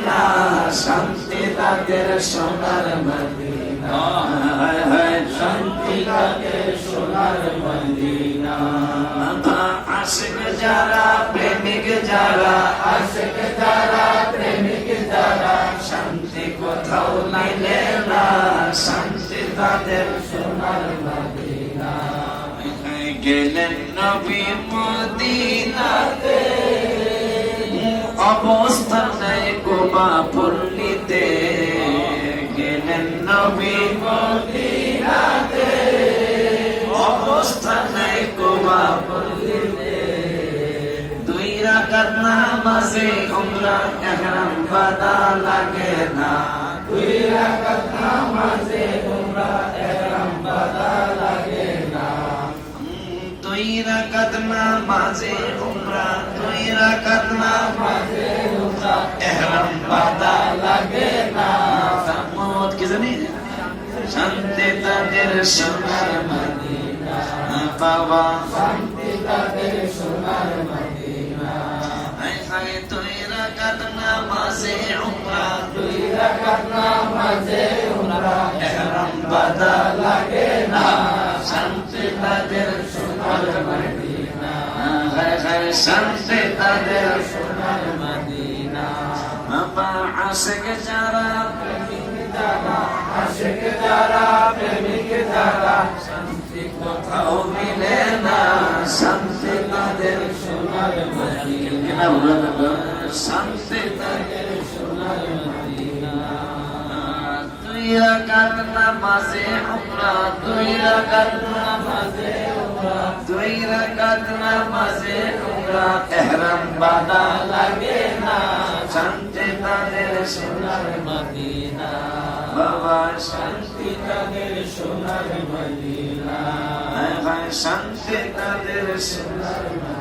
না, শান্তি তাদের সোনার মদিনা, শান্তি তাদের সোনার মদিনা। আশিক যারা প্রেমিক যারা, আশিক যারা প্রেমিক যারা, শান্তি কোথাও মিলে না, শান্তি তাদের সোনার মদিনা। গেলেন নবী মদিনাতে, অবস্থা নাই কুবা পল্লীতে। গেলেন নবী মদিনাতে, অবস্থা নাই কুবা পল্লীতে। দুই রাকাত নামাজে উমরা ইহরাম বাঁধা লাগে না, দুই রাকাত নামাজে উমরা ইহরাম বাঁধা লাগে না। দুই রাকাত নামাজে উমরা, দুই রাকাত নামাজে উমরা ইহরাম বাঁধা লাগে না। সামত কি জানি, শান্তি তাদের সোনার মদিনা বাবা, শান্তি তাদের সোনার মদিনা। হায় দুই রাকাত নামাজে উমরা, দুই রাকাত নামাজে উমরা ইহরাম বাঁধা লাগে না, শান্তি তাদের সোনার মদিনা। হায় শান্তি তাদের সোনার মদিনা বাবা। আশিক যারা প্রেমিক যারা, আশিক যারা প্রেমিক যারা, শান্তি কোথাও মিলে না, শান্তি তাদের সোনার মদিনা, শান্তি তাদের সোনার মদিনা। দুই রাকাত নামাজে উমরা, দুই রাকাত নামাজে উমরা, দুই রাকাত নামাজে উমরা ইহরাম বাঁধা লাগে না, শান্তি তাদের সোনার মদিনা বাবা, শান্তি তাদের সোনার মদিনা। শান্তি তাদের সোনার মদিনা।